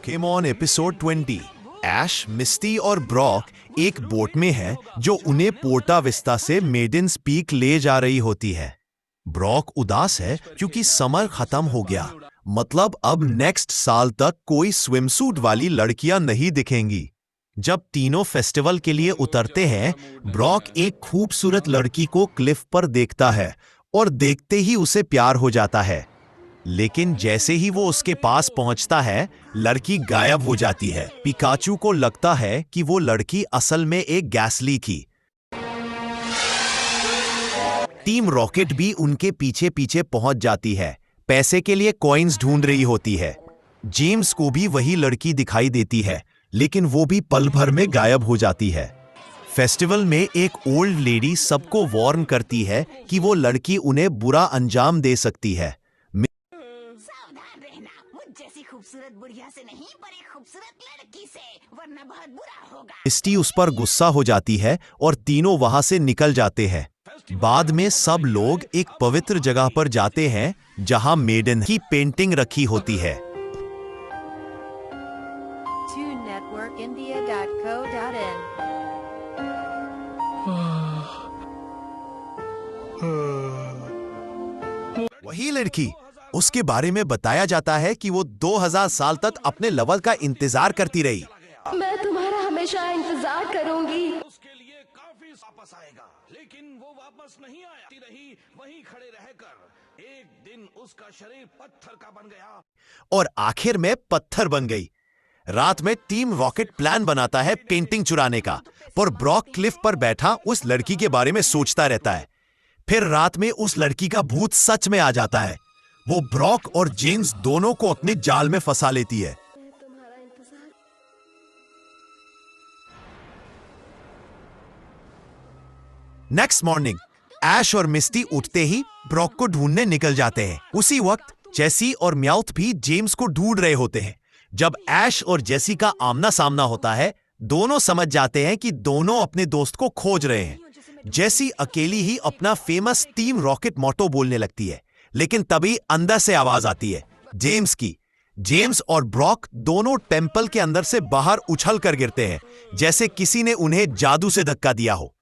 Pokemon episode 20। ऐश, मिस्टी और Brock एक boat में है जो उन्हें पोर्टा विस्टा से मेडिन्स पीक ले जा रही होती है। ब्रॉक उदास है क्योंकि समर खत्म हो गया, मतलब अब नेक्स्ट साल तक कोई स्विमसूट वाली लड़कियां नहीं दिखेंगी। जब तीनों फेस्टिवल के लिए उतरते हैं, ब्रॉक एक खूबसूरत लड़की को क्लिफ पर देखता है और देखते ही उसे प्यार हो जाता है। लेकिन जैसे ही वो उसके पास पहुंचता है, लड़की गायब हो जाती है। पिकाचू को लगता है कि वो लड़की असल में एक गैसली थी। टीम रॉकेट भी उनके पीछे पीछे पहुंच जाती है, पैसे के लिए कॉइन्स ढूंढ रही होती है। जेम्स को भी वही लड़की दिखाई देती है, लेकिन वो भी पल भर में गायब हो जाती है। फेस्टिवल में एक ओल्ड लेडी सबको वार्न करती है कि वो लड़की उन्हें बुरा अंजाम दे सकती है। सावधान रहना, मुझ जैसी खूबसूरत बुढ़िया से नहीं, पर एक खूबसूरत लड़की से, वरना बहुत बुरा होगा। मिस्टी उस पर गुस्सा हो जाती है और तीनों वहां से निकल जाते हैं। बाद में सब लोग एक पवित्र जगह पर जाते हैं जहां मेडन की पेंटिंग रखी होती है। वही लड़की, उसके बारे में बताया जाता है कि वो 2000 साल तक अपने लवर का इंतजार करती रही। मैं तुम्हारा हमेशा इंतजार करूंगी। उसके लिए काफी वापस आएगा, लेकिन वो वापस नहीं आया। रही वहीं खड़े रहकर एक दिन उसका शरीर पत्थर का बन गया और आखिर में पत्थर बन गई। रात में टीम रॉकेट प्लान बनाता है पेंटिंग चुराने का, पर ब्रॉक क्लिफ पर बैठा उस लड़की के बारे में सोचता रहता है। फिर रात में उस लड़की का भूत सच में आ जाता है। वो ब्रॉक और जेम्स दोनों को अपने जाल में फंसा लेती है। नेक्स्ट मॉर्निंग ऐश और मिस्टी उठते ही ब्रॉक को ढूंढने निकल जाते हैं। उसी वक्त जेसी और म्याउथ भी जेम्स को ढूंढ रहे होते हैं। जब ऐश और जेसी का आमना सामना होता है, दोनों समझ जाते हैं कि दोनों अपने दोस्त को खोज रहे हैं। जेसी अकेली ही अपना फेमस टीम रॉकेट मोटो बोलने लगती है, लेकिन तभी अंदर से आवाज आती है जेम्स की। जेम्स और ब्रॉक दोनों टेंपल के अंदर से बाहर उछल कर गिरते हैं, जैसे किसी ने उन्हें जादू से धक्का दिया हो।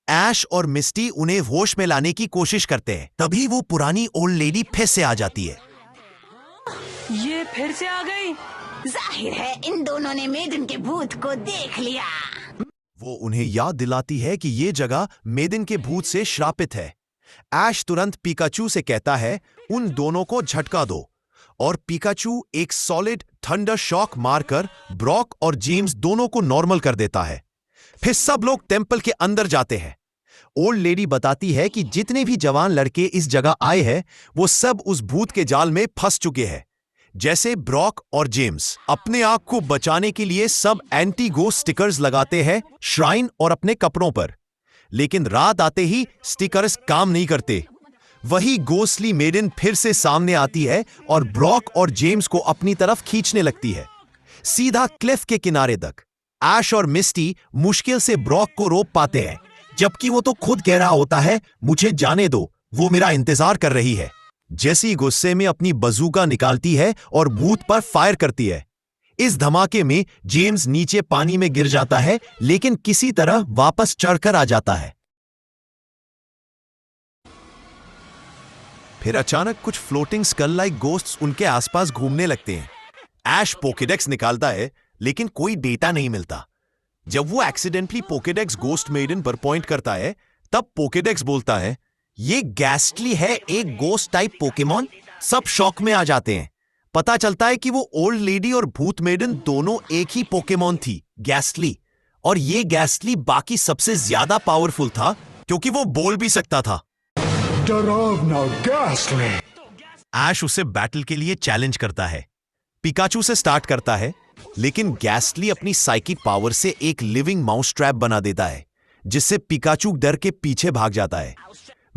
ऐश और मिस्टी उन्हें होश में लाने की कोशिश करते हैं, तभी वो पुरानी ओल्ड लेडी फिर से आ जाती है। ये फिर से आ गई। जाहिर है इन दोनों ने मेडन के भूत को देख लिया। वो उन्हें याद दिलाती है कि ये जगह मेडन के भूत से श्रापित है। ऐश तुरंत पिकाचू से कहता है उन दोनों को झटका दो, और पिकाचू एक सॉलिड थंडर शॉक मारकर ब्रॉक और जेम्स दोनों को नॉर्मल कर देता है। फिर सब लोग टेंपल के अंदर जाते हैं। ओल्ड लेडी बताती है कि जितने भी जवान लड़के इस जगह आए हैं, वो सब उस भूत के जाल में फंस चुके हैं। जैसे ब्रॉक और जेम्स अपने आप को बचाने के लिए सब एंटी गोस्ट स्टिकर्स लगाते हैं श्राइन और अपने कपड़ों पर, लेकिन रात आते ही स्टिकर्स काम नहीं करते। वही गोस्टली मेडन फिर से सामने आती है और ब्रॉक और जेम्स को अपनी तरफ खींचने लगती है, सीधा क्लिफ के किनारे तक। ऐश और मिस्टी मुश्किल से ब्रॉक को रोक पाते हैं, जबकि वो तो खुद कह रहा होता है मुझे जाने दो, वो मेरा इंतजार कर रही है। जेसी गुस्से में अपनी बजूका निकालती है और भूत पर फायर करती है। इस धमाके में जेम्स नीचे पानी में गिर जाता है, लेकिन किसी तरह वापस चढ़कर आ जाता है। फिर अचानक कुछ फ्लोटिंग स्कल लाइक गोस्ट्स उनके आसपास घूमने लगते हैं। ऐश पोकेडेक्स निकालता है, लेकिन कोई डेटा नहीं मिलता। जब वो एक्सीडेंटली पोकेडेक्स गोस्ट मेडन पर पॉइंट करता है, तब पोकेडेक्स बोलता है ये गैस्टली है, एक गोस्ट टाइप पोकेमॉन। सब शॉक में आ जाते हैं। पता चलता है कि वो ओल्ड लेडी और भूत मेडन दोनों एक ही पोकेमॉन थी, गैस्टली। और ये गैस्टली बाकी सबसे ज्यादा पावरफुल था क्योंकि वो बोल भी सकता था। डरावना गैस्टली। ऐश उसे बैटल के लिए चैलेंज करता है। पिकाचू से स्टार्ट करता है, लेकिन गैस्टली अपनी साइकिक पावर से एक लिविंग माउस ट्रैप बना देता है, जिससे पिकाचू डर के पीछे भाग जाता है।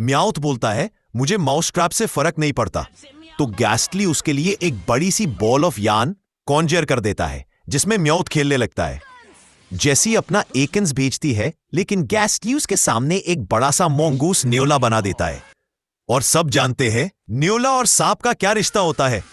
म्याउथ बोलता है मुझे माउस ट्रैप से फर्क नहीं पड़ता, तो गैस्टली उसके लिए एक बड़ी सी बॉल ऑफ यान कॉन्जर कर देता है, जिसमें म्याउथ खेलने लगता है। जेसी अपना एकेंस भेजती है, लेकिन गैस्टली उसके सामने एक बड़ा सा मोंगूस न्योला बना देता है। और सब जानते हैं न्योला और सांप का क्या रिश्ता होता है।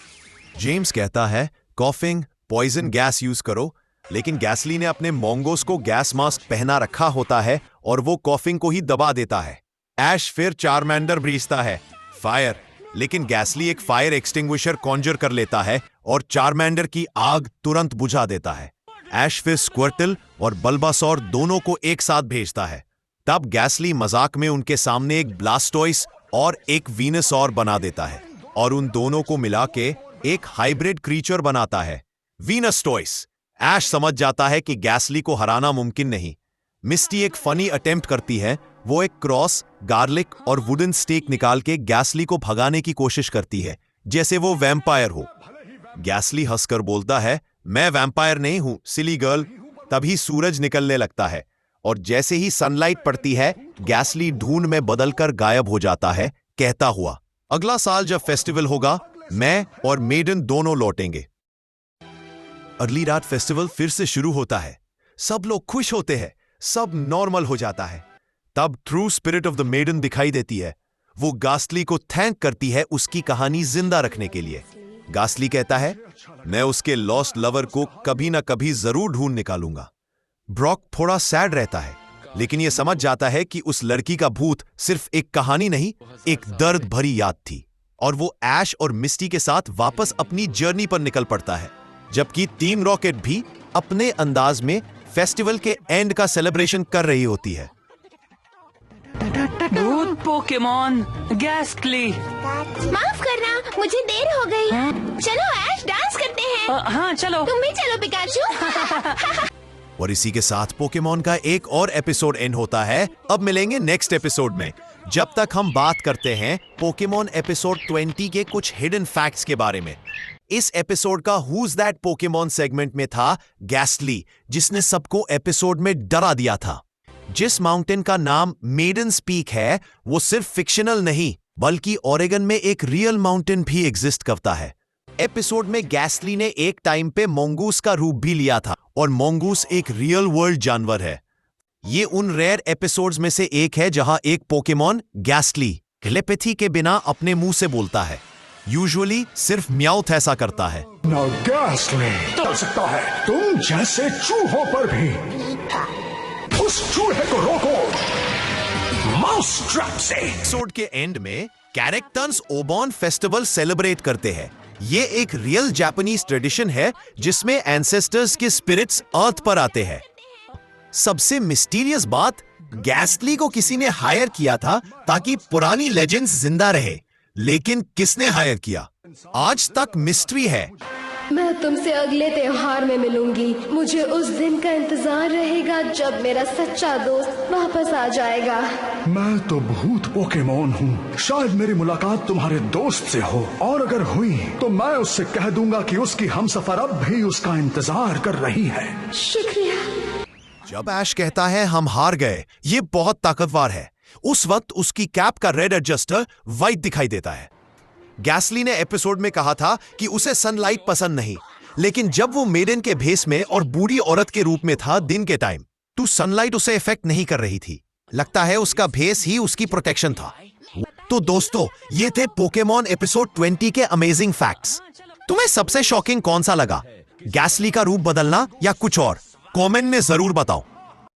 जेम्स कहता है कॉफिंग पॉइजन गैस यूज करो। लेकिन गैसली ने अपने मोंगोस को गैस मास्क पहना रखा होता है और वो कॉफिंग को ही दबा देता है। ऐश फिर चारमैंडर भेजता है, फायर। लेकिन गैसली एक फायर एक्सटिंग्विशर कॉन्जर कर लेता है और चारमैंडर की आग तुरंत बुझा देता है। ऐश फिर स्क्वर्टल और बल्बासौर दोनों को एक साथ भेजता है। तब गैसली मजाक में उनके सामने एक ब्लास्टोइस और एक वीनसौर बना देता है और उन दोनों को मिला के एक हाइब्रिड क्रीचर बनाता है, वीनस्टोइस। ऐश समझ जाता है कि गैसली को हराना मुमकिन नहीं। मिस्टी एक फनी अटेम्प्ट करती है। वो एक क्रॉस, गार्लिक और वुडन स्टेक निकाल के गैसली को भगाने की कोशिश करती है, जैसे वो वैम्पायर हो। गैसली हंसकर बोलता है, मैं वैम्पायर नहीं हूं, सिली गर्ल। तभी सूरज निकलने लगता है और जैसे ही सनलाइट पड़ती है, गैसली धुंध में बदलकर गायब हो जाता है, कहता हुआ, अगला साल जब फेस्टिवल होगा, मैं और मेडन दोनों लौटेंगे। अगली रात फेस्टिवल फिर से शुरू होता है। सब लोग खुश होते हैं, सब नॉर्मल हो जाता है। तब true spirit of the maiden दिखाई देती है। वो गास्टली को थैंक करती है उसकी कहानी जिंदा रखने के लिए। गास्टली कहता है, मैं उसके लॉस्ट लवर को कभी ना कभी जरूर ढूंढ निकालूंगा। ब्रॉक थोड़ा सैड रहता है, लेकिन यह समझ जाता है कि उस लड़की का भूत सिर्फ एक कहानी नहीं, एक दर्द भरी याद थी। और वो ऐश और मिस्टी के साथ वापस अपनी जर्नी पर निकल पड़ता है, जबकि टीम रॉकेट भी अपने अंदाज में फेस्टिवल के एंड का सेलिब्रेशन कर रही होती है। भूत पोकेमॉन गैस्टली। माफ करना, मुझे देर हो गई। चलो ऐश, डांस करते हैं। हाँ चलो। तुम भी चलो पिकाचू। और इसी के साथ पोकेमॉन का एक और एपिसोड एंड होता है। अब मिलेंगे नेक्स्ट एपिसोड में। जब तक हम बात करते हैं पोकेमॉन एपिसोड 20 के कुछ हिडन फैक्ट्स के बारे में। इस एपिसोड का हुज दैट पोकेमॉन सेगमेंट में था गैस्टली, जिसने सबको एपिसोड में डरा दिया था। जिस माउंटेन का नाम मेडन्स पीक है, वो सिर्फ फिक्शनल नहीं, बल्कि ओरेगन में एक रियल माउंटेन भी एग्जिस्ट करता है। एपिसोड में गैस्टली ने एक टाइम पे मोंगूस का रूप भी लिया था, और मोंगूस एक रियल वर्ल्ड जानवर है। ये उन रेयर एपिसोड्स में से एक है जहां एक पोकेमॉन गैस्टली टेलीपैथी के बिना अपने मुंह से बोलता है। यूजुअली सिर्फ म्याउथ ऐसा करता है। ना गैस्टली चल सकता है तुम जैसे चूहों पर भी। उस चूहे को रोको माउस ट्रैप से। एपिसोड के एंड में कैरेक्टर्स ओबॉन फेस्टिवल सेलिब्रेट करते हैं। ये एक रियल जापानीज ट्रेडिशन है जिसमें एंसेस्टर्स के स्पिरिट्स अर्थ पर आते हैं। सबसे मिस्टीरियस बात, गैस्टली को किसी ने हायर किया था ताकि पुरानी लेजेंड्स जिंदा रहे, लेकिन किसने हायर किया, आज तक मिस्ट्री है। मैं तुमसे अगले त्योहार में मिलूंगी। मुझे उस दिन का इंतजार रहेगा जब मेरा सच्चा दोस्त वापस आ जाएगा। मैं तो भूत पोकेमॉन हूँ, शायद मेरी मुलाकात तुम्हारे दोस्त से हो, और अगर हुई तो मैं उससे कह दूंगा कि उसकी हमसफर अब भी उसका इंतजार कर रही है। शुक्रिया। जब ऐश कहता है हम हार गए, ये बहुत ताकतवर है, उस वक्त उसकी कैप का रेड एडजस्टर व्हाइट दिखाई देता है। गैस्टली ने एपिसोड में कहा था कि उसे सनलाइट पसंद नहीं, लेकिन जब वो मेडन के भेस में और बूढ़ी औरत के रूप में था दिन के टाइम, तो सनलाइट उसे इफेक्ट नहीं कर रही थी। लगता है उसका भेस ही उसकी प्रोटेक्शन था। तो दोस्तों, ये थे पोकेमॉन एपिसोड 20 के अमेजिंग फैक्ट्स। तुम्हें सबसे शॉकिंग कौन सा लगा, गैस्टली का रूप बदलना या कुछ और? कमेंट में जरूर बताओ।